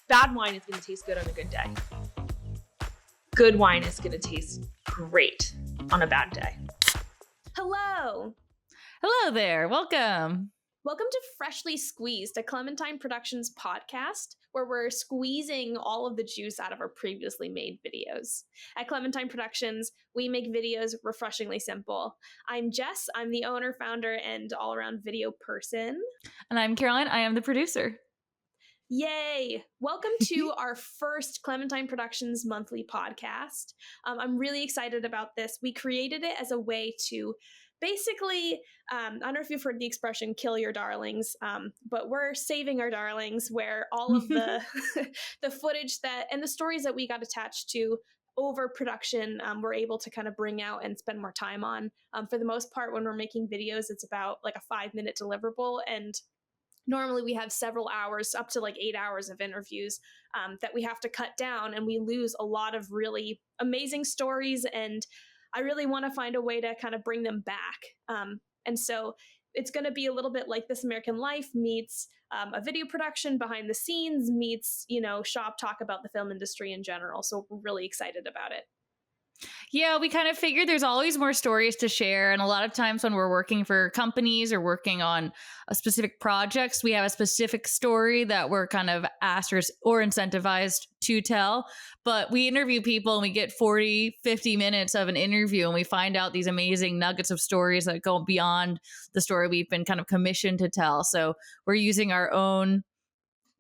Bad wine is going to taste good on a good day. Good wine is going to taste great on a bad day. Hello. Hello there. Welcome. Welcome to Freshly Squeezed, a Clementine Productions podcast where we're squeezing all of the juice out of our previously made videos. At Clementine Productions, we make videos refreshingly simple. I'm Jess. I'm the owner, founder, and all-around video person. And I'm Caroline. I am the producer. Yay! Welcome to our first Clementine Productions monthly podcast. I'm really excited about this. We created it as a way to basically, I don't know if you've heard the expression kill your darlings, but we're saving our darlings, where all of the the footage that and the stories that we got attached to over production, we're able to kind of bring out and spend more time on. For the most part, when we're making videos, it's about like a 5-minute deliverable, and normally we have several hours, up to like 8 hours of interviews that we have to cut down, and we lose a lot of really amazing stories, and I really want to find a way to kind of bring them back. And so it's going to be a little bit like This American Life meets a video production behind the scenes meets, shop talk about the film industry in general. So we're really excited about it. Yeah, we kind of figured there's always more stories to share. And a lot of times when we're working for companies or working on a specific projects, we have a specific story that we're kind of asked or incentivized to tell. But we interview people and we get 40, 50 minutes of an interview, and we find out these amazing nuggets of stories that go beyond the story we've been kind of commissioned to tell. So we're using our own,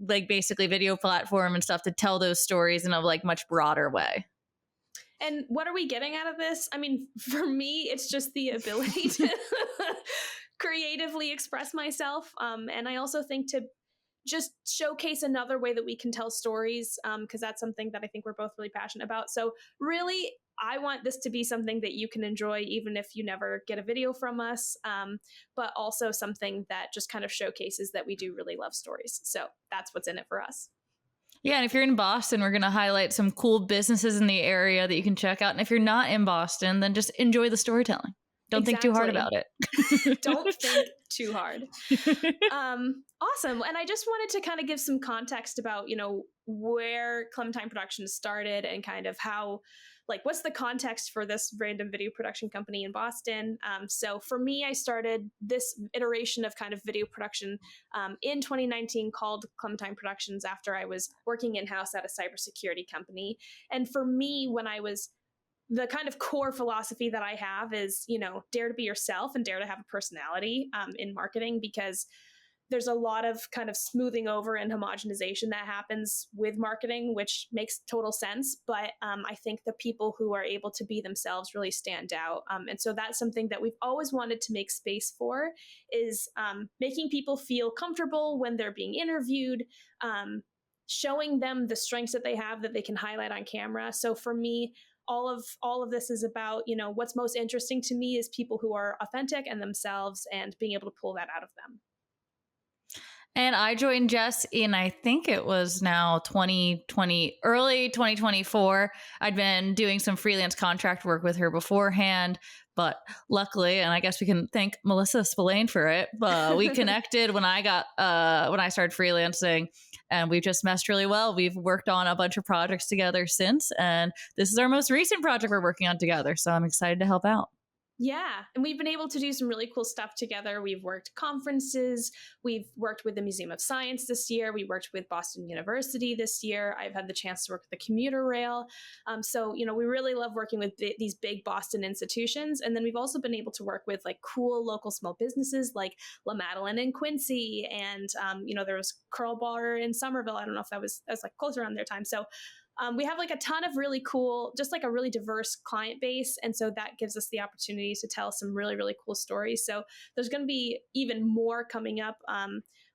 like, basically video platform and stuff to tell those stories in a like much broader way. And what are we getting out of this? I mean, for me, it's just the ability to creatively express myself. And I also think to just showcase another way that we can tell stories, because that's something that I think we're both really passionate about. So really, I want this to be something that you can enjoy, even if you never get a video from us, but also something that just kind of showcases that we do really love stories. So that's what's in it for us. Yeah, and if you're in Boston, we're going to highlight some cool businesses in the area that you can check out. And if you're not in Boston, then just enjoy the storytelling. Don't think too hard about it. Don't think too hard. Awesome. And I just wanted to kind of give some context about, where Clementine Productions started and kind of how, like, what's the context for this random video production company in Boston? So for me, I started this iteration of kind of video production in 2019 called Clementine Productions after I was working in-house at a cybersecurity company. And for me, the kind of core philosophy that I have is, dare to be yourself and dare to have a personality in marketing, because there's a lot of kind of smoothing over and homogenization that happens with marketing, which makes total sense. But I think the people who are able to be themselves really stand out. And so that's something that we've always wanted to make space for, is making people feel comfortable when they're being interviewed, showing them the strengths that they have that they can highlight on camera. So for me, all of this is about, what's most interesting to me is people who are authentic and themselves and being able to pull that out of them. And I joined Jess in, I think it was now 2020, early 2024. I'd been doing some freelance contract work with her beforehand, but luckily, and I guess we can thank Melissa Spillane for it, we connected when I started freelancing, and we've just meshed really well. We've worked on a bunch of projects together since, and this is our most recent project we're working on together. So I'm excited to help out. Yeah. And we've been able to do some really cool stuff together. We've worked conferences. We've worked with the Museum of Science this year. We worked with Boston University this year. I've had the chance to work with the commuter rail. So, we really love working with these big Boston institutions. And then we've also been able to work with like cool local small businesses like La Madeleine in Quincy. And, there was Curl Bar in Somerville. I don't know if that was like close around their time. So we have like a ton of really cool, just like a really diverse client base. And so that gives us the opportunity to tell some really, really cool stories. So there's going to be even more coming up.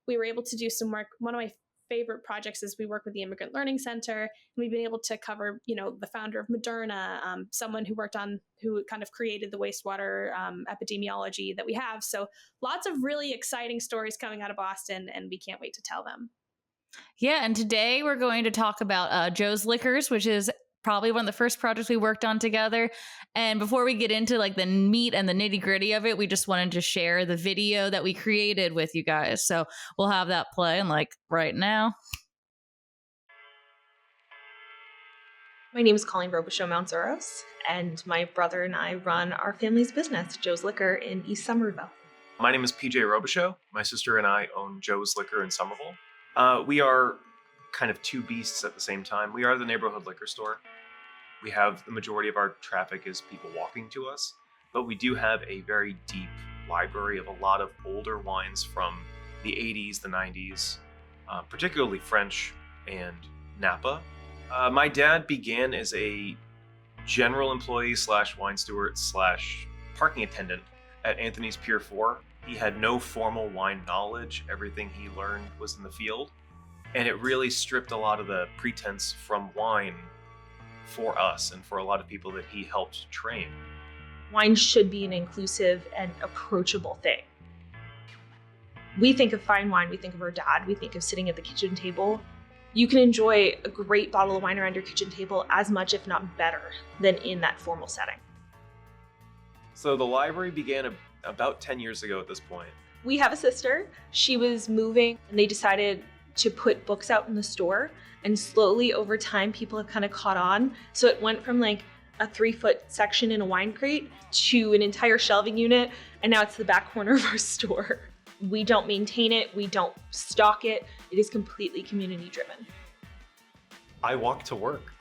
We were able to do some work. One of my favorite projects is we work with the Immigrant Learning Center. And we've been able to cover, the founder of Moderna, someone who kind of created the wastewater epidemiology that we have. So lots of really exciting stories coming out of Boston, and we can't wait to tell them. Yeah, and today we're going to talk about Joe's Liquors, which is probably one of the first projects we worked on together. And before we get into like the meat and the nitty gritty of it, we just wanted to share the video that we created with you guys. So we'll have that play like right now. My name is Colleen Robichaud-Mountzoros, and my brother and I run our family's business, Joe's Liquor, in East Somerville. My name is PJ Robichaud. My sister and I own Joe's Liquor in Somerville. We are kind of two beasts at the same time. We are the neighborhood liquor store. We have the majority of our traffic is people walking to us, but we do have a very deep library of a lot of older wines from the 80s, the 90s, particularly French and Napa. My dad began as a general employee / wine steward / parking attendant at Anthony's Pier 4. He had no formal wine knowledge. Everything he learned was in the field. And it really stripped a lot of the pretense from wine for us and for a lot of people that he helped train. Wine should be an inclusive and approachable thing. We think of fine wine, we think of our dad, we think of sitting at the kitchen table. You can enjoy a great bottle of wine around your kitchen table as much, if not better, than in that formal setting. So the library began about 10 years ago at this point. We have a sister. She was moving and they decided to put books out in the store. And slowly over time, people have kind of caught on. So it went from like a 3-foot section in a wine crate to an entire shelving unit. And now it's the back corner of our store. We don't maintain it. We don't stock it. It is completely community driven. I walk to work.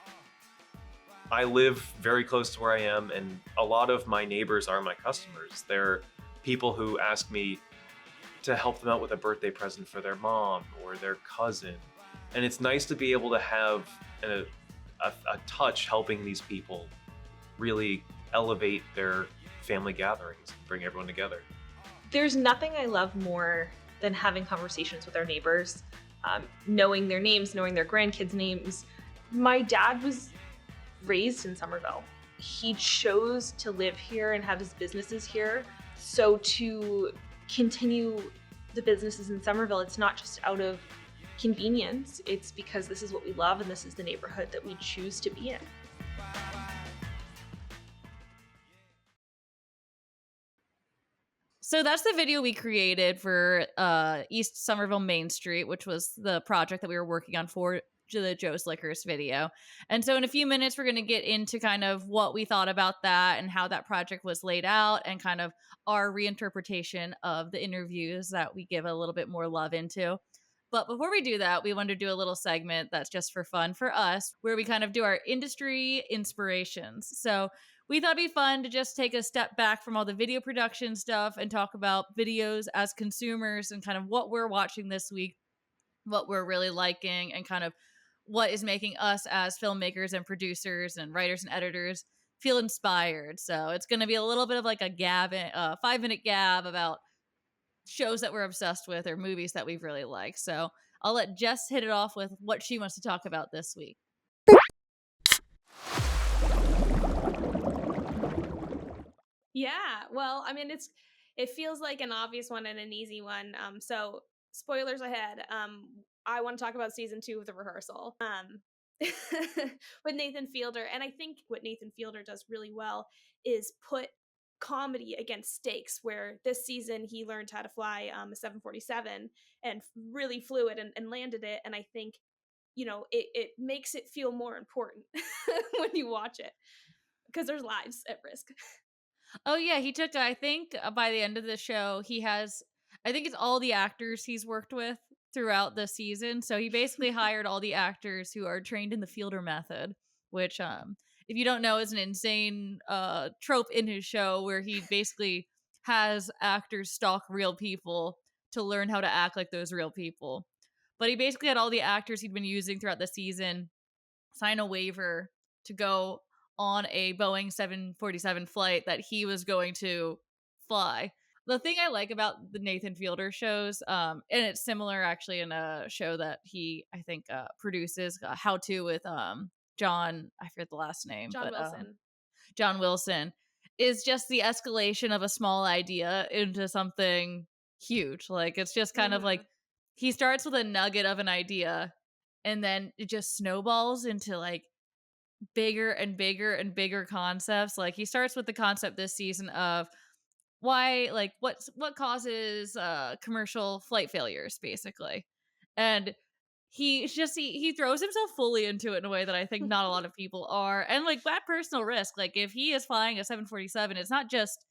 I live very close to where I am, and a lot of my neighbors are my customers. They're people who ask me to help them out with a birthday present for their mom or their cousin. And it's nice to be able to have a touch helping these people really elevate their family gatherings and bring everyone together. There's nothing I love more than having conversations with our neighbors, knowing their names, knowing their grandkids' names. My dad was raised in Somerville. He chose to live here and have his businesses here. So to continue the businesses in Somerville, it's not just out of convenience, it's because this is what we love and this is the neighborhood that we choose to be in. So that's the video we created for East Somerville Main Street, which was the project that we were working on for the Joe's Liquors video. And so in a few minutes, we're going to get into kind of what we thought about that and how that project was laid out and kind of our reinterpretation of the interviews that we give a little bit more love into. But before we do that, we wanted to do a little segment that's just for fun for us, where we kind of do our industry inspirations. So we thought it'd be fun to just take a step back from all the video production stuff and talk about videos as consumers and kind of what we're watching this week, what we're really liking, and kind of what is making us as filmmakers and producers and writers and editors feel inspired. So it's going to be a little bit of like a 5-minute gab about shows that we're obsessed with or movies that we've really liked. So I'll let Jess hit it off with what she wants to talk about this week. Yeah, well, I mean, it feels like an obvious one and an easy one. So spoilers ahead. I want to talk about season 2 of The Rehearsal. With Nathan Fielder, and I think what Nathan Fielder does really well is put comedy against stakes, where this season he learned how to fly a 747 and really flew it and landed it, and I think, you know, it makes it feel more important when you watch it because there's lives at risk. Oh yeah, he took. I think by the end of the show, he has. I think it's all the actors he's worked with throughout the season. So he basically hired all the actors who are trained in the Fielder method, which, if you don't know, is an insane trope in his show where he basically has actors stalk real people to learn how to act like those real people. But he basically had all the actors he'd been using throughout the season sign a waiver to go on a Boeing 747 flight that he was going to fly. The thing I like about the Nathan Fielder shows, and it's similar actually in a show that he, I think, produces, How To with John, I forget the last name, John Wilson, is just the escalation of a small idea into something huge. Like, it's just kind of like he starts with a nugget of an idea and then it just snowballs into like bigger and bigger and bigger concepts. Like, he starts with the concept this season of why, like, what causes commercial flight failures, basically. And he throws himself fully into it in a way that I think not a lot of people are. And like that personal risk, like if he is flying a 747, it's not just,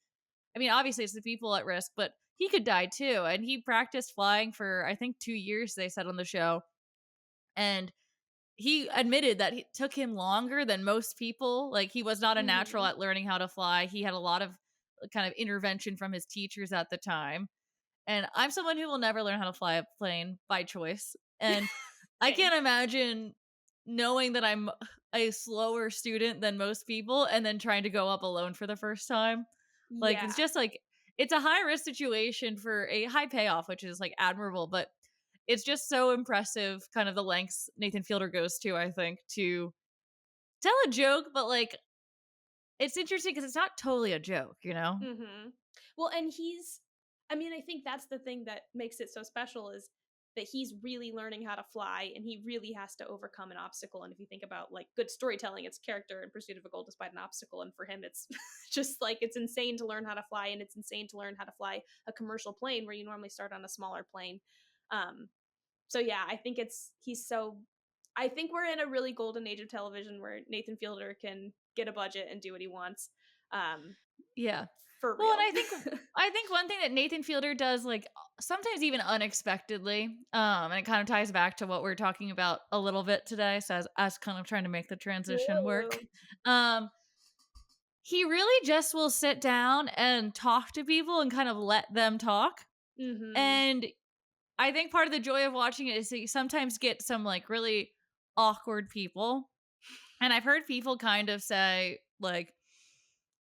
I mean, obviously it's the people at risk, but he could die too. And he practiced flying for I think 2 years, they said on the show. And he admitted that it took him longer than most people. Like he was not a natural Mhm. at learning how to fly. He had a lot of kind of intervention from his teachers at the time. And I'm someone who will never learn how to fly a plane by choice. And I Same. can't imagine knowing that I'm a slower student than most people and then trying to go up alone for the first time. Like it's Yeah. just like it's a high risk situation for a high payoff, which is like admirable, but it's just so impressive kind of the lengths Nathan Fielder goes to, I think, to tell a joke, but like it's interesting because it's not totally a joke, you know? Mhm. Well, and I mean, I think that's the thing that makes it so special is that he's really learning how to fly and he really has to overcome an obstacle. And if you think about like good storytelling, it's character in pursuit of a goal despite an obstacle. And for him, it's just like it's insane to learn how to fly, and it's insane to learn how to fly a commercial plane where you normally start on a smaller plane. Um, so yeah, I think I think we're in a really golden age of television where Nathan Fielder can get a budget and do what he wants. Um, Yeah. for Well, and real. I think one thing that Nathan Fielder does, like sometimes even unexpectedly, and it kind of ties back to what we're talking about a little bit today. So as kind of trying to make the transition work, Woo. um, he really just will sit down and talk to people and kind of let them talk. Mhm. And I think part of the joy of watching it is that you sometimes get some like really awkward people. And I've heard people kind of say, like,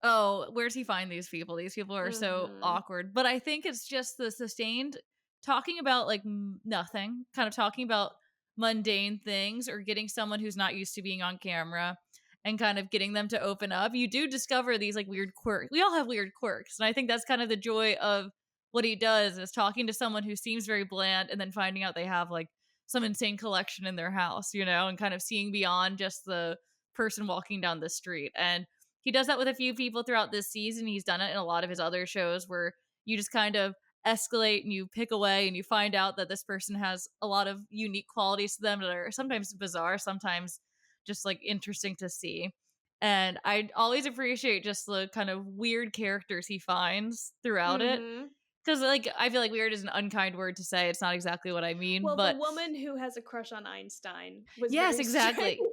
oh, where's he find these people? These people are so Mhm. awkward. But I think it's just the sustained talking about like nothing, kind of talking about mundane things or getting someone who's not used to being on camera and kind of getting them to open up. You do discover these like weird quirks. We all have weird quirks. And I think that's kind of the joy of what he does is talking to someone who seems very bland and then finding out they have like some insane collection in their house, you know, and kind of seeing beyond just the person walking down the street. And he does that with a few people throughout this season. He's done it in a lot of his other shows where you just kind of escalate and you pick away and you find out that this person has a lot of unique qualities to them that are sometimes bizarre, sometimes just like interesting to see. And I always appreciate just the kind of weird characters he finds throughout it. Mhm. Because like I feel like weird is an unkind word to say. It's not exactly what I mean, Well, the but woman who has a crush on Einstein was yes, very strange. exactly.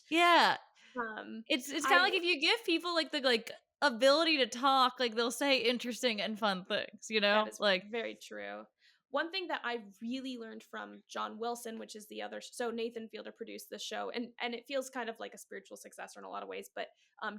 Yeah, Um, it's kind of like I if you give people like the like ability to talk, like they'll say interesting and fun things, you That know? is Like very true. One thing that I really learned from John Wilson, which is the other, so Nathan Fielder produced this show, and it feels kind of like a spiritual successor in a lot of ways. But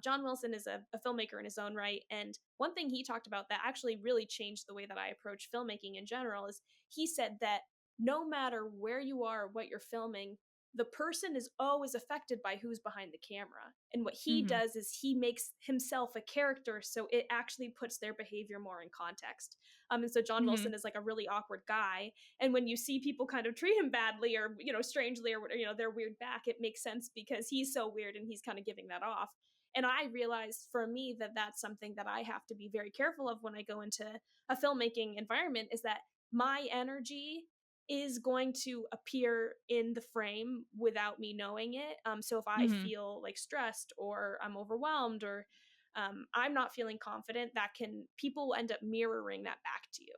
John Wilson is a filmmaker in his own right, and one thing he talked about that actually really changed the way that I approach filmmaking in general is he said that no matter where you are, what you're filming, the person is always affected by who's behind the camera. And what he mhm. does is he makes himself a character, so it actually puts their behavior more in context. And so John Mhm. Wilson is like a really awkward guy, and when you see people kind of treat him badly or strangely or they're weird back, it makes sense because he's so weird and he's kind of giving that off. And I realized for me that that's something that I have to be very careful of when I go into a filmmaking environment is that my energy is going to appear in the frame without me knowing it. So if I Mhm. feel like stressed or I'm overwhelmed or I'm not feeling confident, that can people will end up mirroring that back to you.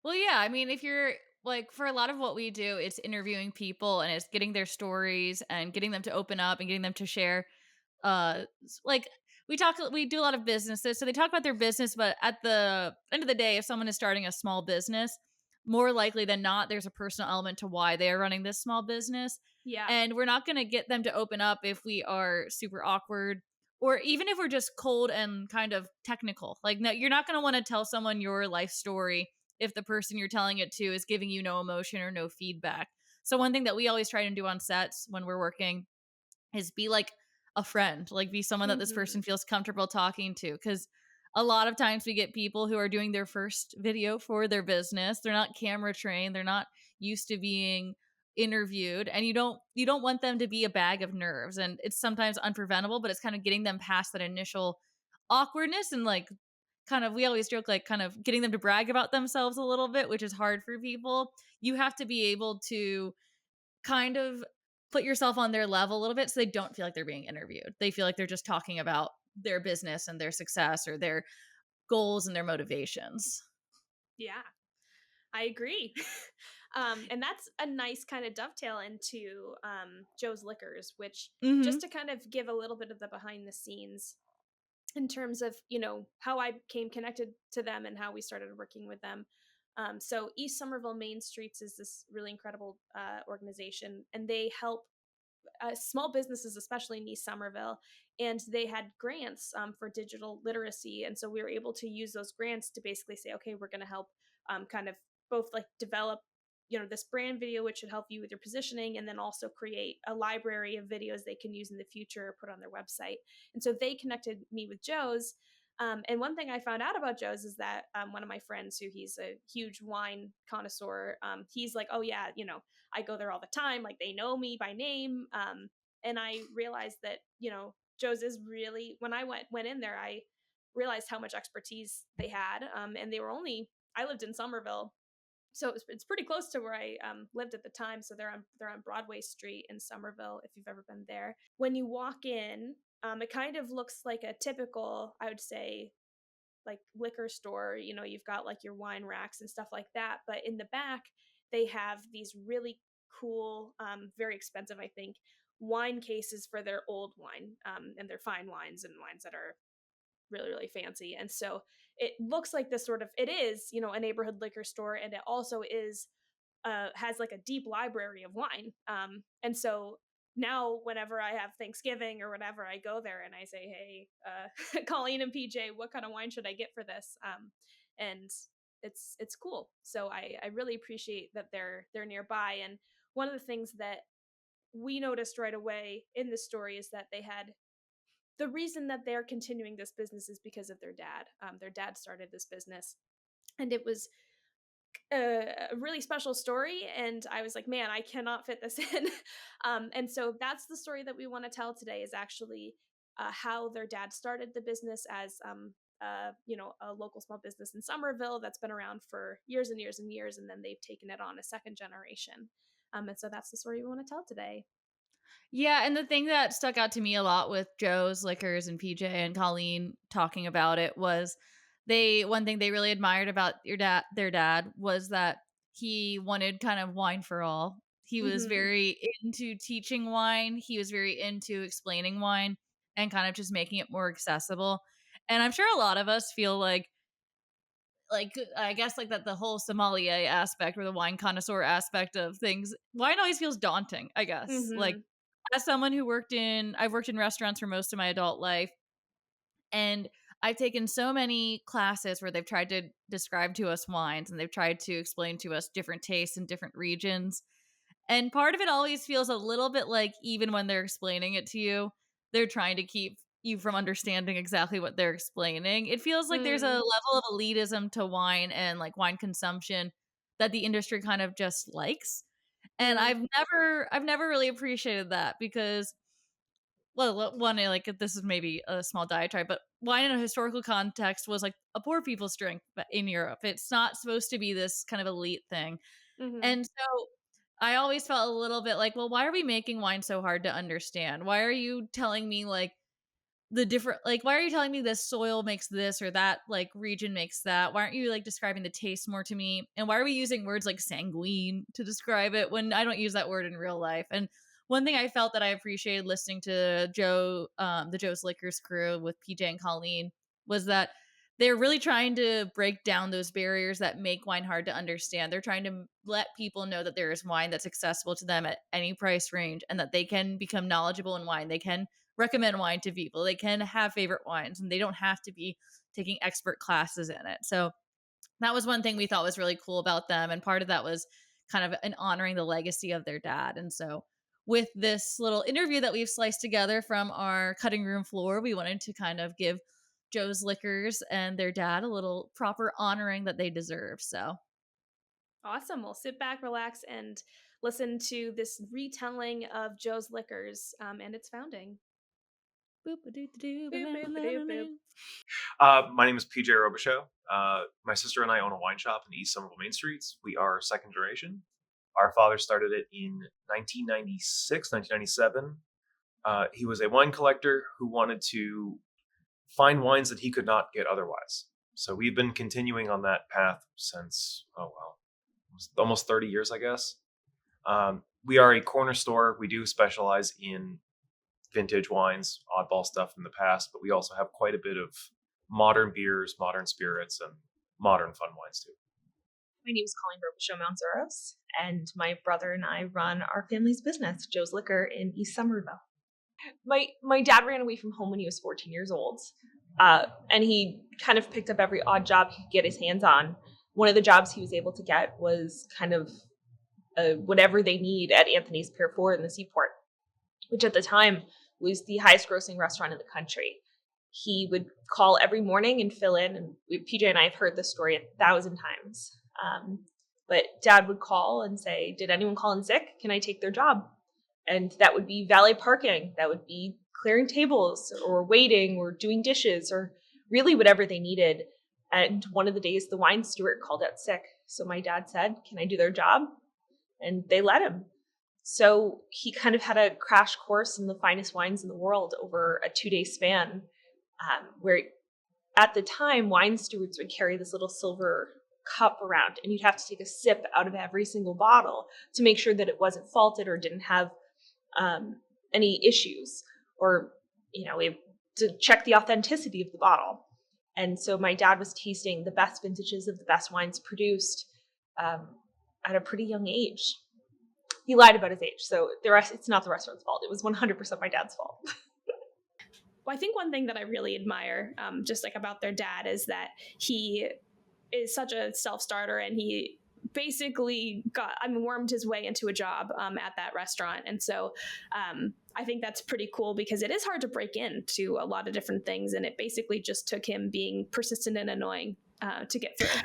Well, yeah, I mean, if you're like for a lot of what we do, it's interviewing people and it's getting their stories and getting them to open up and getting them to share like we do a lot of businesses, so they talk about their business, but at the end of the day if someone is starting a small business, more likely than not there's a personal element to why they are running this small business. Yeah. And we're not going to get them to open up if we are super awkward or even if we're just cold and kind of technical. Like no, you're not going to want to tell someone your life story if the person you're telling it to is giving you no emotion or no feedback. So one thing that we always try to do on sets when we're working is be like a friend, like be someone that this Mhm. person feels comfortable talking to. Cause a lot of times we get people who are doing their first video for their business. They're not camera trained. They're not used to being interviewed. And you don't want them to be a bag of nerves. And it's sometimes unpreventable, but it's kind of getting them past that initial awkwardness and like kind of we always joke like kind of getting them to brag about themselves a little bit, which is hard for people. You have to be able to kind of put yourself on their level a little bit so they don't feel like they're being interviewed. They feel like they're just talking about their business and their success or their goals and their motivations. Yeah, I agree. And that's a nice kind of dovetail into Joe's Liquors, which just Mhm. to kind of give a little bit of the behind the scenes in terms of, you know, how I became connected to them and how we started working with them. So East Somerville Main Streets is this really incredible organization, and they help small businesses, especially in East Somerville, and they had grants for digital literacy. And so we were able to use those grants to basically say, okay, we're going to help kind of both like develop, you know, this brand video, which should help you with your positioning, and then also create a library of videos they can use in the future or put on their website. And so they connected me with Joe's. And one thing I found out about Joe's is that one of my friends, who he's a huge wine connoisseur, he's like, oh yeah, you know, I go there all the time. Like they know me by name. And I realized that, you know, Joe's is really, when I went in there, I realized how much expertise they had. And they were only, I lived in Somerville, so it's pretty close to where I lived at the time. So they're on Broadway Street in Somerville. If you've ever been there, when you walk in, it kind of looks like a typical, I would say, like liquor store. You know, you've got like your wine racks and stuff like that, but in the back they have these really cool, very expensive, I think, wine cases for their old wine, and their fine wines and wines that are really really fancy. And so it looks like this sort of, it is, you know, a neighborhood liquor store, and it also is has like a deep library of wine. And so now whenever I have Thanksgiving or whatever, I go there and I say, hey, Colleen and PJ, what kind of wine should I get for this? And it's cool. So I really appreciate that they're nearby. And one of the things that we noticed right away in the story is that they had, the reason that they're continuing this business is because of their dad. Their dad started this business, and it was a really special story. And I was like, man, I cannot fit this in. And so that's the story that we want to tell today, is actually how their dad started the business as, you know, a local small business in Somerville that's been around for years and years and years, and then they've taken it on a second generation. And so that's the story we want to tell today. Yeah, and the thing that stuck out to me a lot with Joe's Liquors and PJ and Colleen talking about it was they one thing they really admired about their dad was that he wanted kind of wine for all. He was Mm-hmm. very into teaching wine. He was very into explaining wine and kind of just making it more accessible. And I'm sure a lot of us feel like I guess like that the whole sommelier aspect or the wine connoisseur aspect of things, wine always feels daunting, I guess. Like Mm-hmm. as someone who I've worked in restaurants for most of my adult life, and I've taken so many classes where they've tried to describe to us wines and they've tried to explain to us different tastes in different regions. And part of it always feels a little bit like, even when they're explaining it to you, they're trying to keep you from understanding exactly what they're explaining. It feels like there's a Mm. level of elitism to wine and like wine consumption that the industry kind of just likes. And Yeah. I've never really appreciated that because, well, one, like this is maybe a small diatribe, but wine in a historical context was like a poor people's drink in Europe. It's not supposed to be this kind of elite thing. Mm-hmm. And so I always felt a little bit like, well, why are we making wine so hard to understand? Why are you telling me like the different, like, why are you telling me this soil makes this or that like region makes that? Why aren't you like describing the taste more to me? And why are we using words like sanguine to describe it when I don't use that word in real life? And one thing I felt that I appreciated listening to the Joe's Liquors crew with PJ and Colleen, was that they're really trying to break down those barriers that make wine hard to understand. They're trying to let people know that there is wine that's accessible to them at any price range and that they can become knowledgeable in wine. They can recommend wine to people. They can have favorite wines and they don't have to be taking expert classes in it. So that was one thing we thought was really cool about them. And part of that was kind of an honoring the legacy of their dad. And so with this little interview that we've sliced together from our cutting room floor, we wanted to kind of give Joe's Liquors and their dad a little proper honoring that they deserve. So Awesome. Well, sit back, relax, and listen to this retelling of Joe's Liquors, and its founding. Boop, boop, boop, boop. My name is PJ Robichaux. My sister and I own a wine shop in East Somerville Main Streets. We are second generation. Our father started it in 1996, 1997. He was a wine collector who wanted to find wines that he could not get otherwise. So we've been continuing on that path since, almost 30 years, I guess. We are a corner store. We do specialize in vintage wines, oddball stuff from the past, but we also have quite a bit of modern beers, modern spirits, and modern fun wines too. My name is Colleen Robichaud-Mountzeros, and my brother and I run our family's business, Joe's Liquor, in East Somerville. My dad ran away from home when he was 14 years old, and he kind of picked up every odd job he could get his hands on. One of the jobs he was able to get was kind of whatever they need at Anthony's Pier 4 in the Seaport, which at the time was the highest grossing restaurant in the country. He would call every morning and fill in, and PJ and I have heard this story 1,000 times. But Dad would call and say, did anyone call in sick? Can I take their job? And that would be valet parking. That would be clearing tables or waiting or doing dishes or really whatever they needed. And one of the days the wine steward called out sick. So my dad said, can I do their job? And they let him. So he kind of had a crash course in the finest wines in the world over a 2-day span, where at the time, wine stewards would carry this little silver cup around, and you'd have to take a sip out of every single bottle to make sure that it wasn't faulted or didn't have any issues, or to check the authenticity of the bottle. And so my dad was tasting the best vintages of the best wines produced at a pretty young age. He lied about his age, so it's not the restaurant's fault. It was 100% my dad's fault. Well, I think one thing that I really admire, just like about their dad, is that he is such a self-starter, and he basically wormed his way into a job at that restaurant. And so I think that's pretty cool, because it is hard to break into a lot of different things, and it basically just took him being persistent and annoying to get through.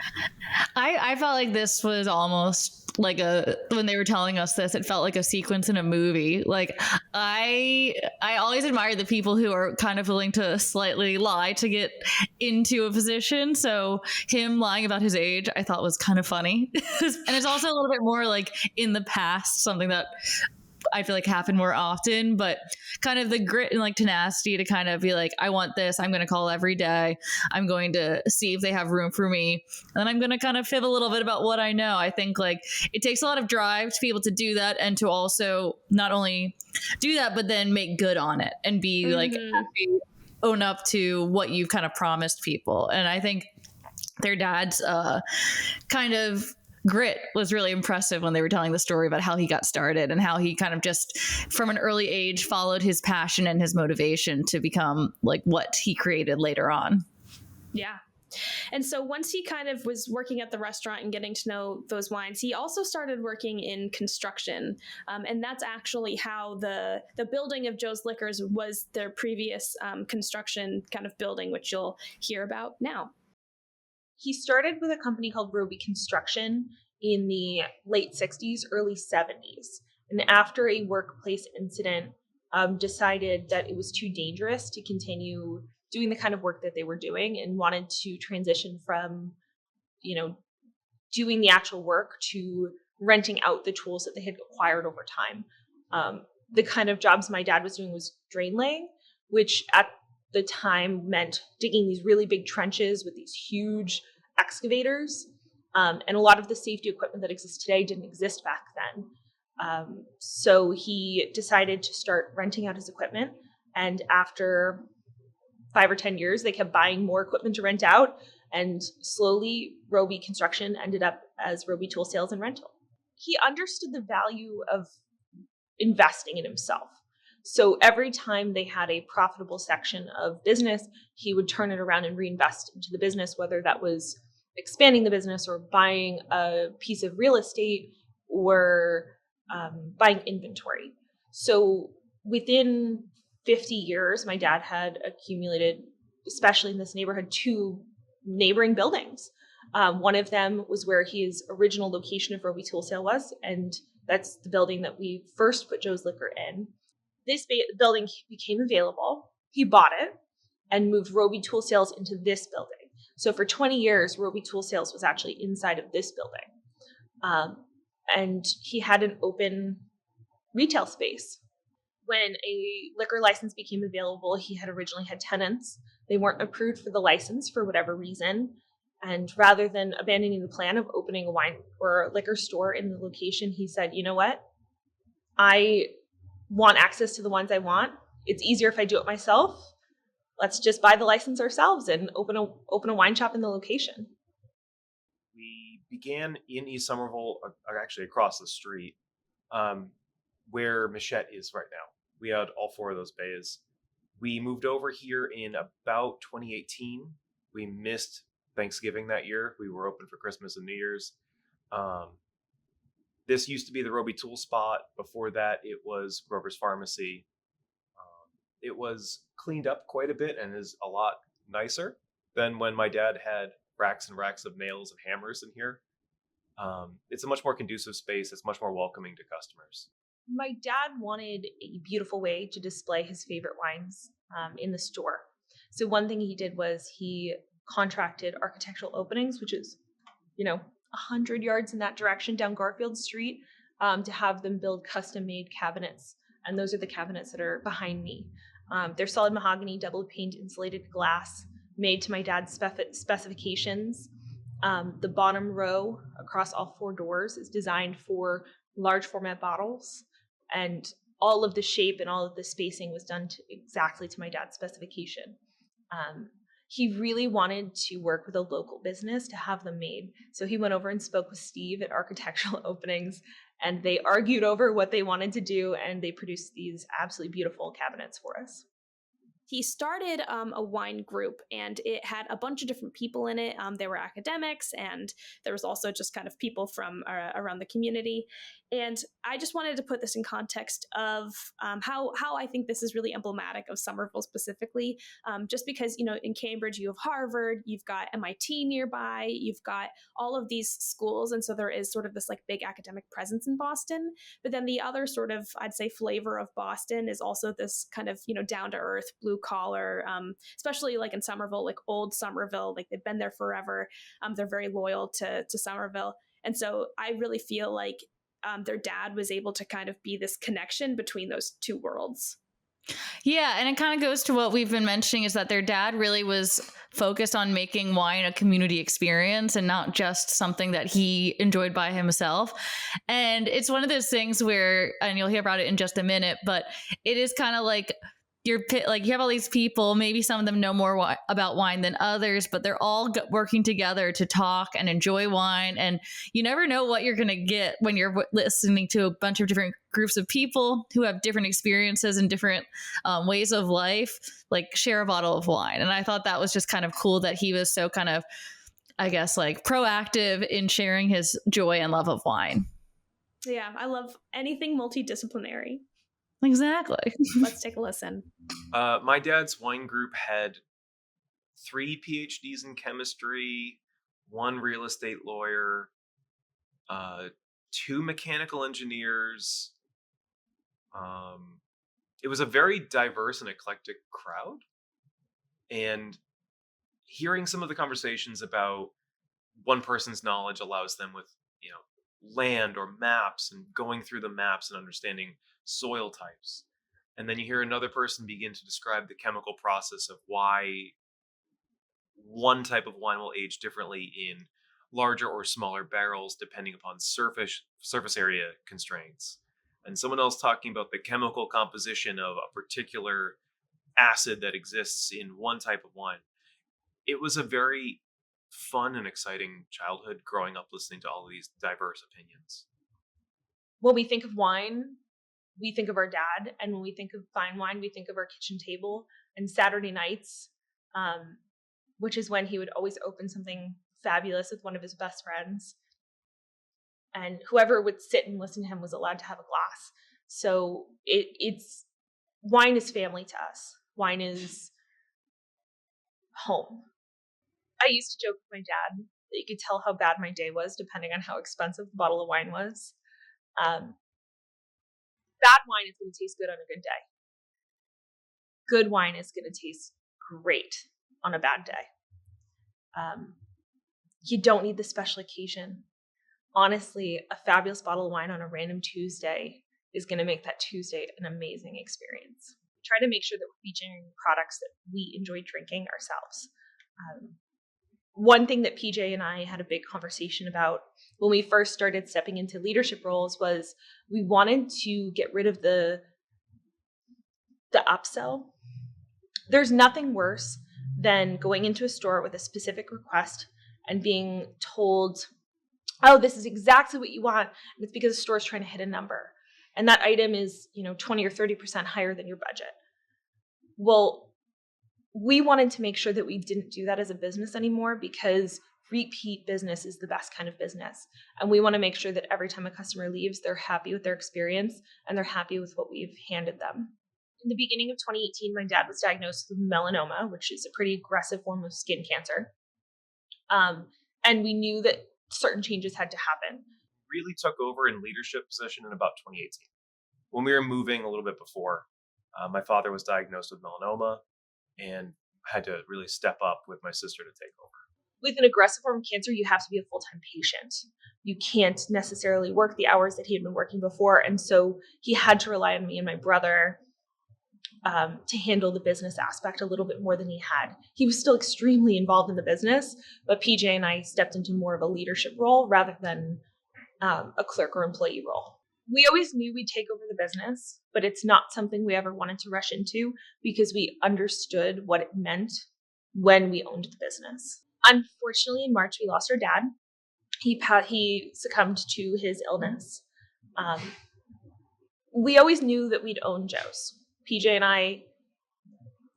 I felt like this was almost like when they were telling us this, it felt like a sequence in a movie. Like I always admire the people who are kind of willing to slightly lie to get into a position. So him lying about his age, I thought was kind of funny. And it's also a little bit more like in the past, something that I feel like happen more often, but kind of the grit and like tenacity to kind of be like, I want this. I'm going to call every day. I'm going to see if they have room for me. And then I'm going to kind of fib a little bit about what I know. I think like it takes a lot of drive to be able to do that, and to also not only do that, but then make good on it and be like, own up to what you've kind of promised people. And I think their dad's kind of grit was really impressive when they were telling the story about how he got started and how he kind of just from an early age followed his passion and his motivation to become like what he created later on. Yeah. And so once he kind of was working at the restaurant and getting to know those wines, he also started working in construction. And that's actually how the building of Joe's Liquors was their previous construction kind of building, which you'll hear about now. He started with a company called Roby Construction in the late 60s, early 70s. And after a workplace incident, decided that it was too dangerous to continue doing the kind of work that they were doing, and wanted to transition from, doing the actual work to renting out the tools that they had acquired over time. The kind of jobs my dad was doing was drain laying, which at the time meant digging these really big trenches with these huge excavators. And a lot of the safety equipment that exists today didn't exist back then. So he decided to start renting out his equipment. And after 5 or 10 years, they kept buying more equipment to rent out. And slowly, Roby Construction ended up as Roby Tool Sales and Rental. He understood the value of investing in himself. So every time they had a profitable section of business, he would turn it around and reinvest into the business, whether that was expanding the business or buying a piece of real estate or buying inventory. So within 50 years, my dad had accumulated, especially in this neighborhood, 2 neighboring buildings. One of them was where his original location of Roby Tool Sale was, and that's the building that we first put Joe's Liquor in. This building became available. He bought it and moved Roby Tool Sales into this building. So for 20 years, Roby Tool Sales was actually inside of this building. and he had an open retail space. When a liquor license became available, he had originally had tenants. They weren't approved for the license for whatever reason. And rather than abandoning the plan of opening a wine or liquor store in the location, he said, you know what? I want access to the wines I want. It's easier if I do it myself. Let's just buy the license ourselves and open a wine shop in the location. We began in East Somerville, actually across the street, where Michette is right now. We had all 4 of those bays. We moved over here in about 2018. We missed Thanksgiving that year. We were open for Christmas and New Year's. This used to be the Roby Tool Spot. Before that, it was Grover's Pharmacy. It was cleaned up quite a bit and is a lot nicer than when my dad had racks and racks of nails and hammers in here. It's a much more conducive space. It's much more welcoming to customers. My dad wanted a beautiful way to display his favorite wines in the store. So one thing he did was he contracted architectural openings, which is, 100 yards in that direction down Garfield Street, to have them build custom-made cabinets. And those are the cabinets that are behind me. They're solid mahogany, double pane insulated glass, made to my dad's specifications. The bottom row across all 4 doors is designed for large format bottles, and all of the shape and all of the spacing was done exactly to my dad's specification. He really wanted to work with a local business to have them made. So he went over and spoke with Steve at Architectural Openings, and they argued over what they wanted to do, and they produced these absolutely beautiful cabinets for us. He started a wine group, and it had a bunch of different people in it. There were academics, and there was also just kind of people from around the community. And I just wanted to put this in context of how I think this is really emblematic of Somerville specifically, just because, in Cambridge, you have Harvard, you've got MIT nearby, you've got all of these schools. And so there is sort of this like big academic presence in Boston. But then the other sort of, I'd say, flavor of Boston is also this kind of, down to earth, blue collar, especially like in Somerville, like old Somerville, like they've been there forever. They're very loyal to Somerville. And so I really feel like their dad was able to kind of be this connection between those 2 worlds. Yeah, and it kind of goes to what we've been mentioning, is that their dad really was focused on making wine a community experience and not just something that he enjoyed by himself. And it's one of those things where, and you'll hear about it in just a minute, but it is kind of like you have all these people, maybe some of them know more about wine than others, but they're all working together to talk and enjoy wine. And you never know what you're going to get when you're listening to a bunch of different groups of people who have different experiences and different ways of life, like share a bottle of wine. And I thought that was just kind of cool that he was so kind of, I guess, like proactive in sharing his joy and love of wine. Yeah, I love anything multidisciplinary. Exactly. Let's take a listen. My dad's wine group had 3 PhDs in chemistry, 1 real estate lawyer, 2 mechanical engineers. It was a very diverse and eclectic crowd. And hearing some of the conversations about one person's knowledge allows them with, land or maps, and going through the maps and understanding soil types. And then you hear another person begin to describe the chemical process of why one type of wine will age differently in larger or smaller barrels depending upon surface area constraints. And someone else talking about the chemical composition of a particular acid that exists in one type of wine. It was a very fun and exciting childhood growing up listening to all of these diverse opinions. When we think of wine, we think of our dad, and when we think of fine wine, we think of our kitchen table and Saturday nights, which is when he would always open something fabulous with one of his best friends. And whoever would sit and listen to him was allowed to have a glass. So it's wine is family to us. Wine is home. I used to joke with my dad that you could tell how bad my day was depending on how expensive the bottle of wine was. Bad wine is going to taste good on a good day. Good wine is going to taste great on a bad day. You don't need the special occasion. honestly, a fabulous bottle of wine on a random Tuesday is going to make that Tuesday an amazing experience. Try to make sure that we're featuring products that we enjoy drinking ourselves. One thing that PJ and I had a big conversation about when we first started stepping into leadership roles was we wanted to get rid of the upsell. There's nothing worse than going into a store with a specific request and being told, oh, this is exactly what you want. And it's because the store is trying to hit a number. And that item is, 20 or 30% higher than your budget. Well, we wanted to make sure that we didn't do that as a business anymore, because repeat business is the best kind of business. And we want to make sure that every time a customer leaves, they're happy with their experience and they're happy with what we've handed them. In the beginning of 2018, my dad was diagnosed with melanoma, which is a pretty aggressive form of skin cancer. And we knew that certain changes had to happen. Really took over in leadership position in about 2018. When we were moving a little bit before, my father was diagnosed with melanoma and had to really step up with my sister to take over. With an aggressive form of cancer, you have to be a full-time patient. You can't necessarily work the hours that he had been working before. And so he had to rely on me and my brother to handle the business aspect a little bit more than he had. He was still extremely involved in the business, but PJ and I stepped into more of a leadership role rather than a clerk or employee role. We always knew we'd take over the business, but it's not something we ever wanted to rush into because we understood what it meant when we owned the business. Unfortunately, in March, we lost our dad. He succumbed to his illness. We always knew that we'd own Joe's. PJ and I,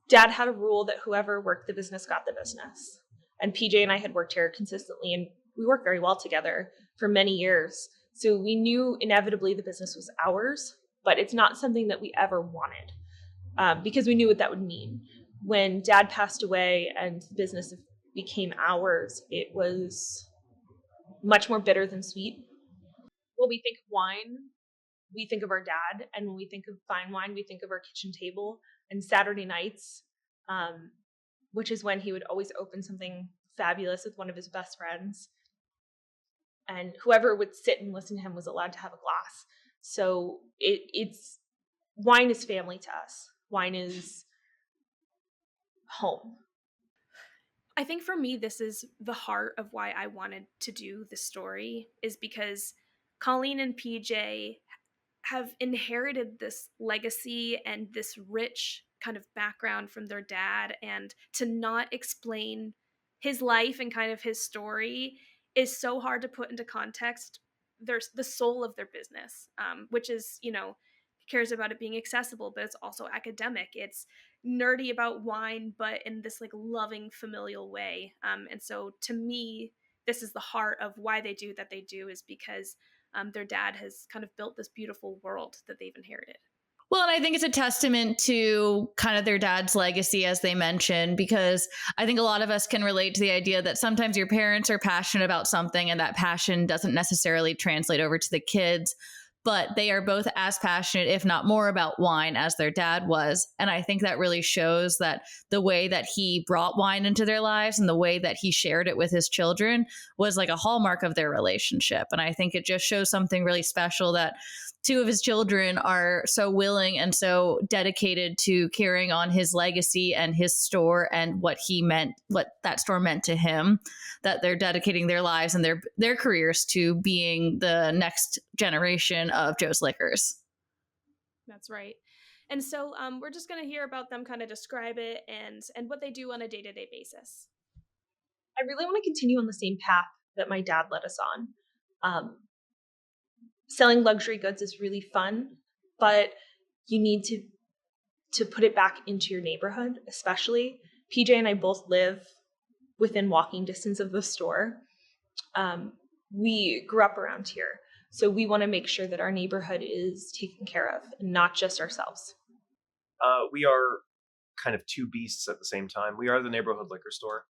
Dad had a rule that whoever worked the business got the business. And PJ and I had worked here consistently, and we worked very well together for many years. So we knew inevitably the business was ours, but it's not something that we ever wanted because we knew what that would mean. When Dad passed away and the business became ours, it was much more bitter than sweet. When we think of wine, we think of our dad, and when we think of fine wine, we think of our kitchen table and Saturday nights, which is when he would always open something fabulous with one of his best friends. And whoever would sit and listen to him was allowed to have a glass. So it's wine is family to us. Wine is home. I think for me, this is the heart of why I wanted to do the story, is because Colleen and PJ have inherited this legacy and this rich kind of background from their dad, and to not explain his life and kind of his story is so hard to put into context. There's the soul of their business, which is, cares about it being accessible, but it's also academic. It's nerdy about wine, but in this like loving familial way. And so to me, this is the heart of why they do that they do, is because their dad has kind of built this beautiful world that they've inherited. Well, and I think it's a testament to kind of their dad's legacy, as they mentioned, because I think a lot of us can relate to the idea that sometimes your parents are passionate about something and that passion doesn't necessarily translate over to the kids, but they are both as passionate, if not more, about wine as their dad was. And I think that really shows that the way that he brought wine into their lives and the way that he shared it with his children was like a hallmark of their relationship. And I think it just shows something really special that two of his children are so willing and so dedicated to carrying on his legacy and his store and what that store meant to him, that they're dedicating their lives and their careers to being the next generation of Joe's Liquors. That's right. And so we're just going to hear about them kind of describe it and what they do on a day-to-day basis. I really want to continue on the same path that my dad led us on. Selling luxury goods is really fun, but you need to put it back into your neighborhood, especially. PJ and I both live within walking distance of the store. We grew up around here, so we want to make sure that our neighborhood is taken care of, and not just ourselves. We are kind of two beasts at the same time. We are the neighborhood liquor store.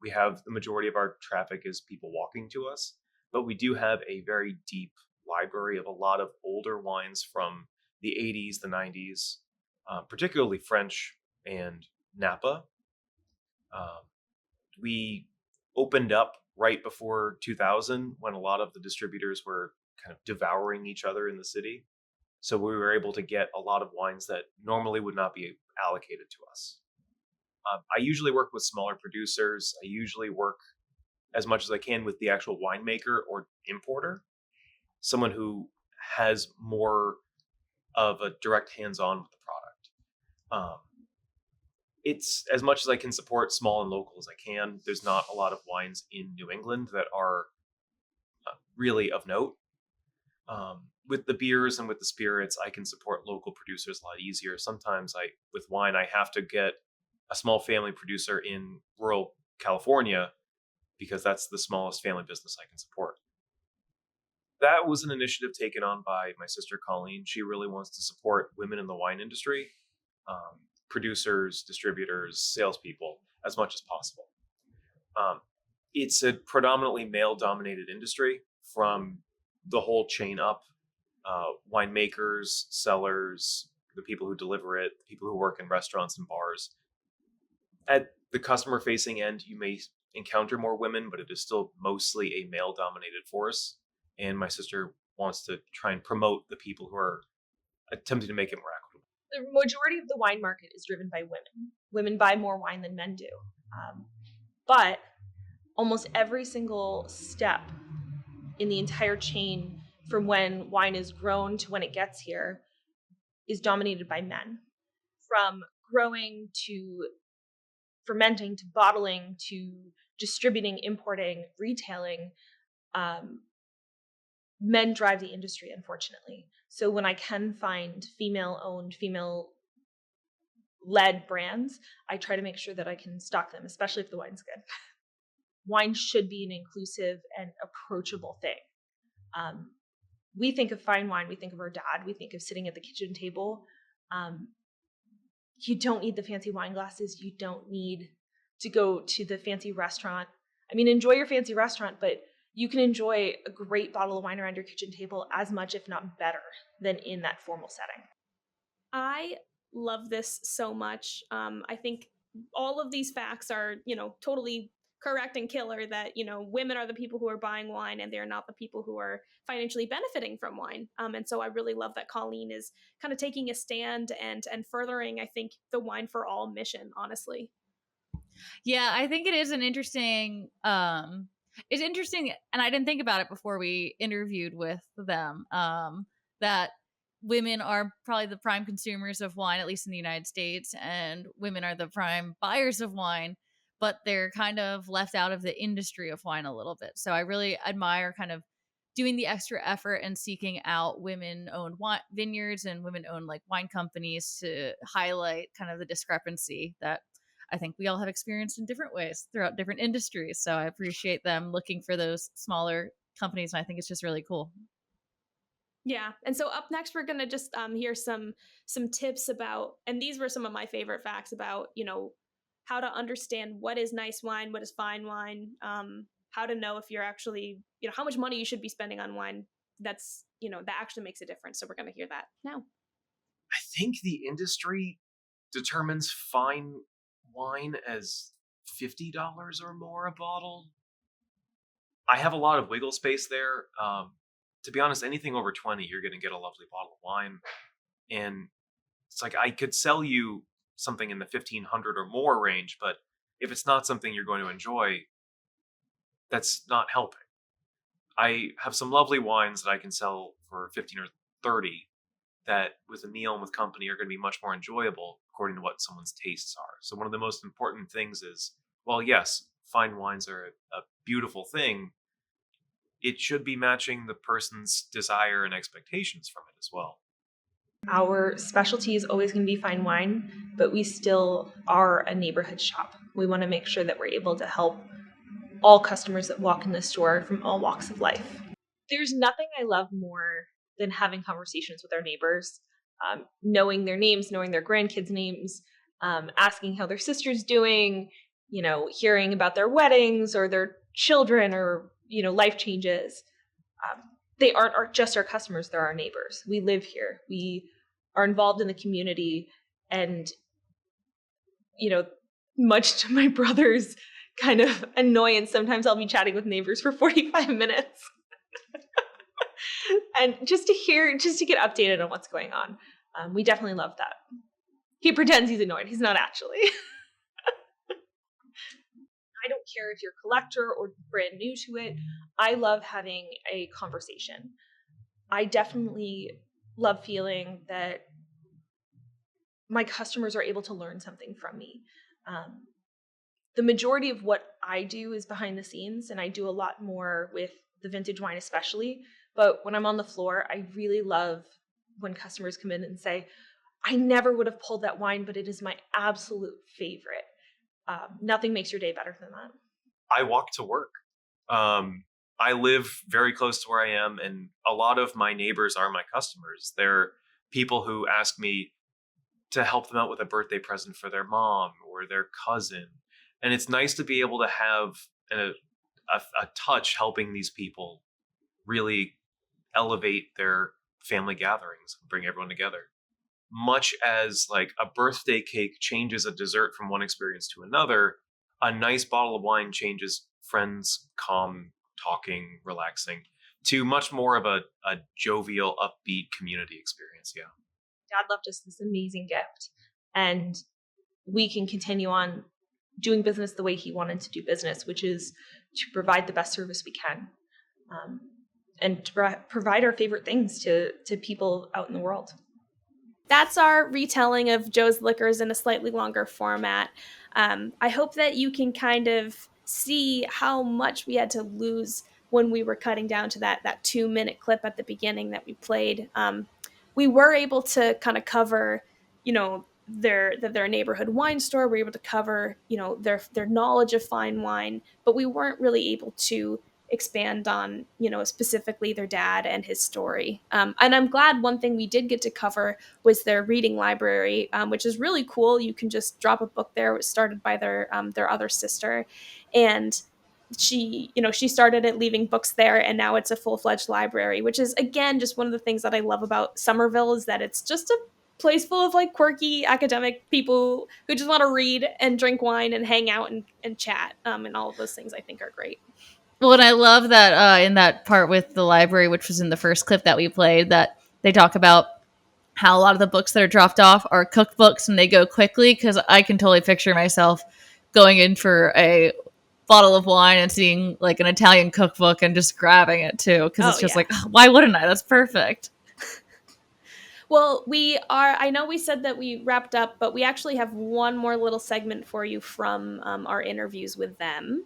We have the majority of our traffic is people walking to us, but we do have a very deep library of a lot of older wines from the 80s, the 90s, particularly French and Napa. We opened up right before 2000, when a lot of the distributors were kind of devouring each other in the city. So we were able to get a lot of wines that normally would not be allocated to us. I usually work with smaller producers. I usually work as much as I can with the actual winemaker or importer, someone who has more of a direct hands-on with the product. It's as much as I can support small and local as I can. There's not a lot of wines in New England that are really of note. With the beers and with the spirits, I can support local producers a lot easier. Sometimes with wine, I have to get a small family producer in rural California because that's the smallest family business I can support. That was an initiative taken on by my sister Colleen. She really wants to support women in the wine industry, producers, distributors, salespeople, as much as possible. It's a predominantly male-dominated industry from the whole chain up. Winemakers, sellers, the people who deliver it, the people who work in restaurants and bars. At the customer-facing end, you may encounter more women, but it is still mostly a male-dominated force. And my sister wants to try and promote the people who are attempting to make it more equitable. The majority of the wine market is driven by women. Women buy more wine than men do. But almost every single step in the entire chain, from when wine is grown to when it gets here, is dominated by men. From growing to fermenting to bottling to distributing, importing, retailing, men drive the industry, unfortunately. So when I can find female-owned, female-led brands, I try to make sure that I can stock them, especially if the wine's good. Wine should be an inclusive and approachable thing. We think of fine wine, we think of our dad, we think of sitting at the kitchen table. You don't need the fancy wine glasses. You don't need to go to the fancy restaurant. I mean, enjoy your fancy restaurant, but you can enjoy a great bottle of wine around your kitchen table as much, if not better, than in that formal setting. I love this so much. I think all of these facts are, totally correct and killer, that, women are the people who are buying wine and they're not the people who are financially benefiting from wine. And so I really love that Colleen is kind of taking a stand and furthering, I think, the Wine for All mission, honestly. Yeah, I think it is an interesting, it's interesting, and I didn't think about it before we interviewed with them, that women are probably the prime consumers of wine, at least in the United States, and women are the prime buyers of wine, but they're kind of left out of the industry of wine a little bit. So I really admire kind of doing the extra effort and seeking out women-owned vineyards and women-owned wine companies to highlight kind of the discrepancy that I think we all have experienced in different ways throughout different industries. So I appreciate them looking for those smaller companies, and I think it's just really cool. Yeah. And so up next, we're going to just hear some tips about, and these were some of my favorite facts about, how to understand what is nice wine, what is fine wine, how to know if you're actually, how much money you should be spending on wine. That's, that actually makes a difference. So we're going to hear that now. I think the industry determines fine wine as $50 or more a bottle. I have a lot of wiggle space there. To be honest, anything over 20, you're going to get a lovely bottle of wine. And it's like, I could sell you something in the 1,500 or more range, but if it's not something you're going to enjoy, that's not helping. I have some lovely wines that I can sell for 15 or 30 that with a meal and with company are going to be much more enjoyable according to what someone's tastes are. So one of the most important things is, well, yes, fine wines are a beautiful thing. It should be matching the person's desire and expectations from it as well. Our specialty is always going to be fine wine, but we still are a neighborhood shop. We want to make sure that we're able to help all customers that walk in the store from all walks of life. There's nothing I love more than having conversations with our neighbors, knowing their names, knowing their grandkids' names, asking how their sister's doing, hearing about their weddings or their children or, life changes. They aren't just our customers, they're our neighbors. We live here. We are involved in the community. And, much to my brother's kind of annoyance. Sometimes I'll be chatting with neighbors for 45 minutes. And just to get updated on what's going on. We definitely love that. He pretends he's annoyed. He's not actually. I don't care if you're a collector or brand new to it. I love having a conversation. I definitely love feeling that my customers are able to learn something from me. The majority of what I do is behind the scenes, and I do a lot more with the vintage wine especially. But when I'm on the floor, I really love when customers come in and say, I never would have pulled that wine, but it is my absolute favorite. Nothing makes your day better than that. I walk to work. I live very close to where I am, and a lot of my neighbors are my customers. They're people who ask me to help them out with a birthday present for their mom or their cousin. And it's nice to be able to have a touch helping these people really elevate their family gatherings and bring everyone together. Much as like a birthday cake changes a dessert from one experience to another, a nice bottle of wine changes friends, calm, talking, relaxing, to much more of a jovial, upbeat community experience. Yeah. Dad left us this amazing gift, and we can continue on doing business the way he wanted to do business, which is to provide the best service we can, and to provide our favorite things to people out in the world. That's our retelling of Joe's Liquors in a slightly longer format. I hope that you can kind of see how much we had to lose when we were cutting down to that 2-minute clip at the beginning that we played. We were able to kind of cover, their neighborhood wine store. We were able to cover, their knowledge of fine wine, but we weren't really able to expand on, specifically their dad and his story. And I'm glad one thing we did get to cover was their reading library, which is really cool. You can just drop a book there. It was started by their other sister. And she started it leaving books there, and now it's a full-fledged library, which is, again, just one of the things that I love about Somerville, is that it's just a place full of like quirky academic people who just want to read and drink wine and hang out and chat. And all of those things I think are great. Well, and I love that in that part with the library, which was in the first clip that we played, that they talk about how a lot of the books that are dropped off are cookbooks and they go quickly, because I can totally picture myself going in for a bottle of wine and seeing like an Italian cookbook and just grabbing it too, because it's just like, oh, why wouldn't I? That's perfect. Well, I know we said that we wrapped up, but we actually have one more little segment for you from our interviews with them.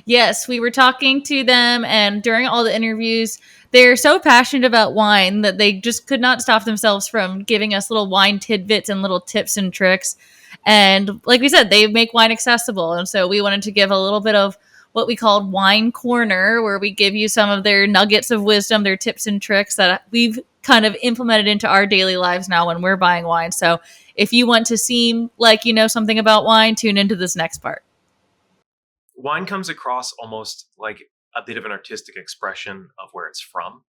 Yes, we were talking to them, and during all the interviews, they're so passionate about wine that they just could not stop themselves from giving us little wine tidbits and little tips and tricks. And like we said, they make wine accessible. And so we wanted to give a little bit of what we called Wine Corner, where we give you some of their nuggets of wisdom, their tips and tricks that we've kind of implemented into our daily lives now when we're buying wine. So if you want to seem like you know something about wine, tune into this next part. Wine comes across almost like a bit of an artistic expression of where it's from,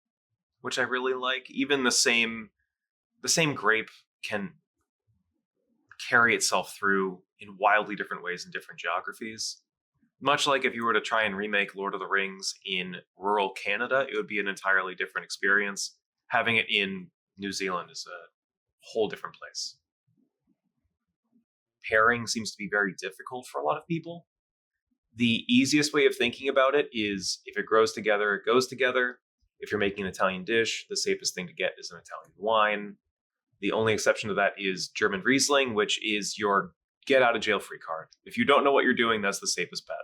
which I really like. Even the same grape can carry itself through in wildly different ways in different geographies. Much like if you were to try and remake Lord of the Rings in rural Canada, it would be an entirely different experience. Having it in New Zealand is a whole different place. Pairing seems to be very difficult for a lot of people. The easiest way of thinking about it is if it grows together, it goes together. If you're making an Italian dish, the safest thing to get is an Italian wine. The only exception to that is German Riesling, which is your get out of jail free card. If you don't know what you're doing, that's the safest bet.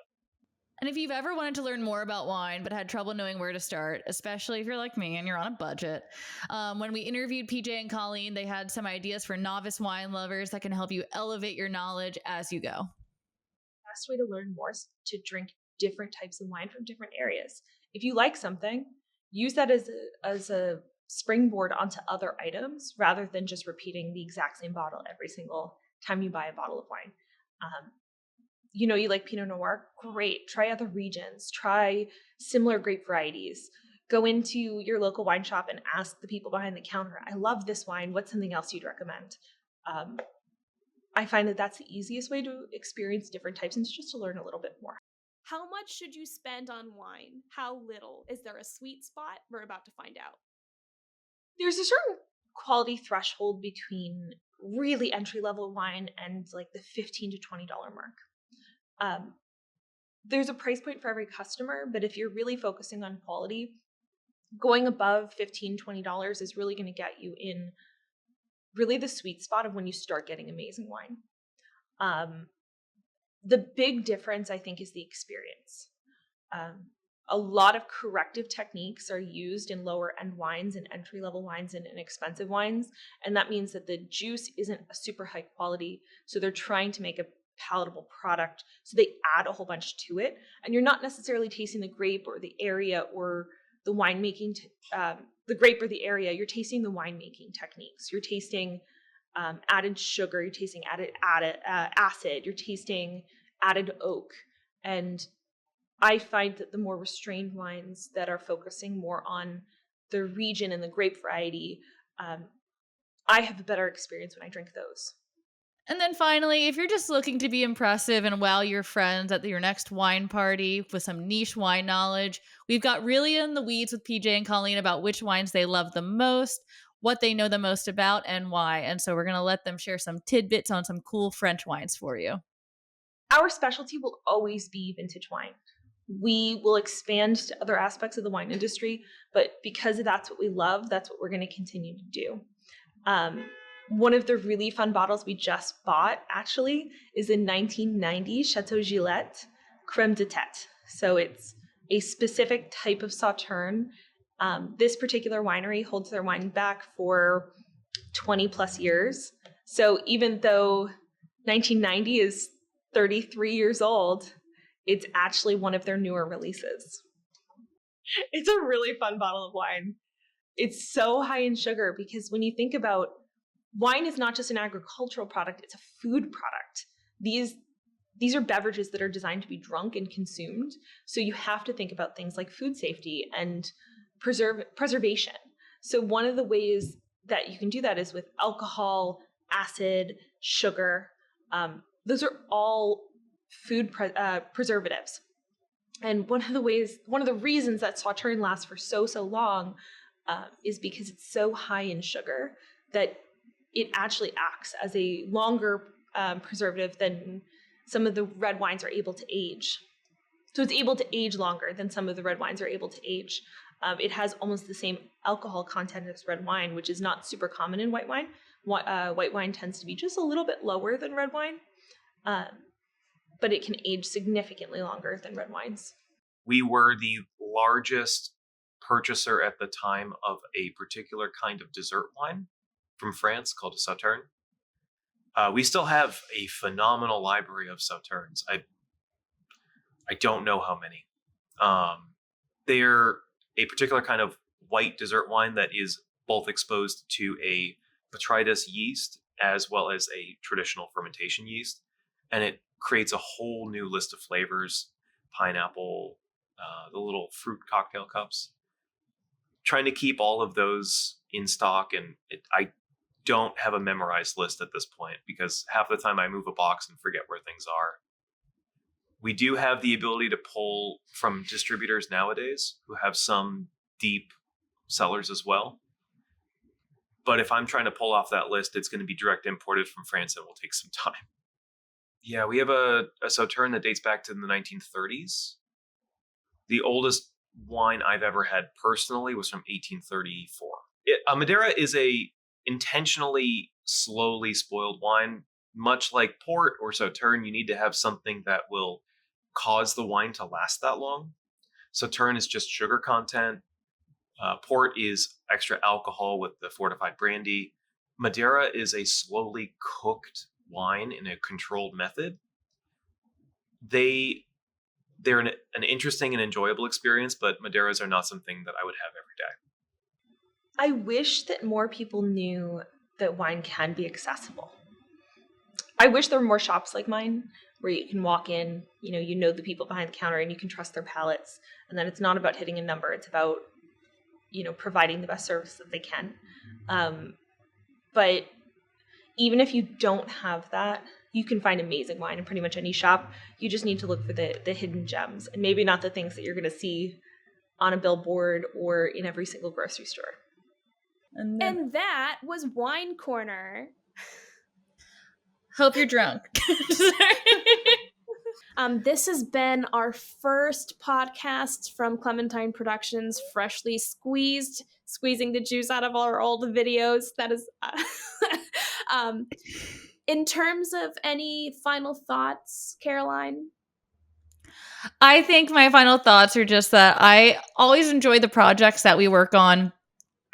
And if you've ever wanted to learn more about wine but had trouble knowing where to start, especially if you're like me and you're on a budget, when we interviewed PJ and Colleen, they had some ideas for novice wine lovers that can help you elevate your knowledge as you go. Best way to learn more is to drink different types of wine from different areas. If you like something, use that as a springboard onto other items rather than just repeating the exact same bottle every single time you buy a bottle of wine. You like Pinot Noir? Great. Try other regions. Try similar grape varieties. Go into your local wine shop and ask the people behind the counter, I love this wine. What's something else you'd recommend? I find that that's the easiest way to experience different types and just to learn a little bit more. How much should you spend on wine? How little? Is there a sweet spot? We're about to find out. There's a certain quality threshold between really entry-level wine and like the $15 to $20 mark. There's a price point for every customer, but if you're really focusing on quality, going above $15, $20 is really going to get you in really the sweet spot of when you start getting amazing wine. The big difference, I think, is the experience. A lot of corrective techniques are used in lower end wines and entry level wines and inexpensive wines. And that means that the juice isn't a super high quality. So they're trying to make a palatable product. So they add a whole bunch to it. And you're not necessarily tasting the grape or the area or the winemaking, the grape or the area. You're tasting the winemaking techniques. You're tasting added sugar. You're tasting added acid. You're tasting added oak. And I find that the more restrained wines that are focusing more on the region and the grape variety, I have a better experience when I drink those. And then finally, if you're just looking to be impressive and wow your friends at your next wine party with some niche wine knowledge, we've got really in the weeds with PJ and Colleen about which wines they love the most, what they know the most about, and why. And so we're going to let them share some tidbits on some cool French wines for you. Our specialty will always be vintage wine. We will expand to other aspects of the wine industry, but because that's what we love, that's what we're going to continue to do. One of the really fun bottles we just bought, actually, is a 1990 Chateau Gillette Crème de Tête. So it's a specific type of Sauterne. This particular winery holds their wine back for 20 plus years. So even though 1990 is 33 years old, it's actually one of their newer releases. It's a really fun bottle of wine. It's so high in sugar because when you think about wine is not just an agricultural product, it's a food product. These are beverages that are designed to be drunk and consumed. So you have to think about things like food safety and preservation. So one of the ways that you can do that is with alcohol, acid, sugar. Those are all food preservatives. And one of the reasons that Sauterne lasts for so long is because it's so high in sugar that it actually acts as a longer preservative than some of the red wines are able to age. So it's able to age longer than some of the red wines are able to age. It has almost the same alcohol content as red wine, which is not super common in white wine. White wine tends to be just a little bit lower than red wine, but it can age significantly longer than red wines. We were the largest purchaser at the time of a particular kind of dessert wine from France called a Sauterne. We still have a phenomenal library of Sauternes. I don't know how many. They're a particular kind of white dessert wine that is both exposed to a botrytis yeast as well as a traditional fermentation yeast. And it creates a whole new list of flavors, pineapple, the little fruit cocktail cups. Trying to keep all of those in stock, and I don't have a memorized list at this point because half the time I move a box and forget where things are. We do have the ability to pull from distributors nowadays who have some deep cellars as well. But if I'm trying to pull off that list, it's going to be direct imported from France and will take some time. Yeah, we have a Sauterne that dates back to the 1930s. The oldest wine I've ever had personally was from 1834. Madeira is a intentionally slowly spoiled wine. Much like port or Sauterne, you need to have something that will cause the wine to last that long. Sauterne is just sugar content. Port is extra alcohol with the fortified brandy. Madeira is a slowly cooked wine in a controlled method. They're an interesting and enjoyable experience, but Madeiras are not something that I would have every day. I wish that more people knew that wine can be accessible. I wish there were more shops like mine where you can walk in, you know the people behind the counter and you can trust their palates. And then it's not about hitting a number. It's about, providing the best service that they can. But even if you don't have that, you can find amazing wine in pretty much any shop. You just need to look for the hidden gems, and maybe not the things that you're going to see on a billboard or in every single grocery store. And that was Wine Corner. Hope you're drunk. This has been our first podcast from Clementine Productions, freshly squeezing the juice out of our old videos. That is, in terms of any final thoughts, Caroline? I think my final thoughts are just that I always enjoy the projects that we work on.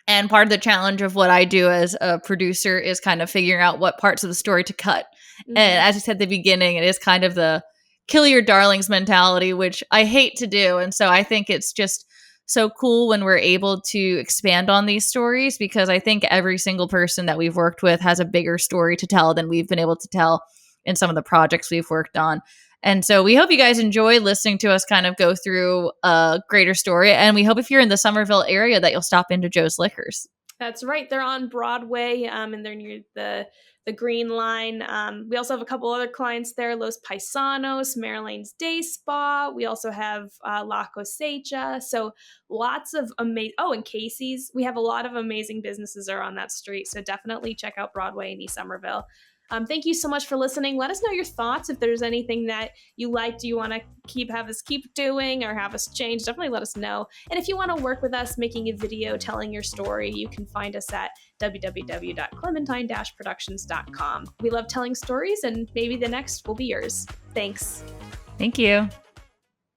And part of the challenge of what I do as a producer is kind of figuring out what parts of the story to cut. Mm-hmm. And as I said at the beginning, it is kind of the kill your darlings mentality, which I hate to do. And so I think it's just so cool when we're able to expand on these stories, because I think every single person that we've worked with has a bigger story to tell than we've been able to tell in some of the projects we've worked on. And so we hope you guys enjoy listening to us kind of go through a greater story. And we hope if you're in the Somerville area that you'll stop into Joe's Liquors. That's right. They're on Broadway, and they're near the Green Line. We also have a couple other clients there, Los Paisanos, Marilane's Day Spa. We also have La Cosecha. So lots of amazing, and Casey's. We have a lot of amazing businesses are on that street. So definitely check out Broadway in East Somerville. Thank you so much for listening. Let us know your thoughts. If there's anything that you liked, you want to have us keep doing or have us change, definitely let us know. And if you want to work with us making a video telling your story, you can find us at www.clementine-productions.com. We love telling stories, and maybe the next will be yours. Thanks. Thank you.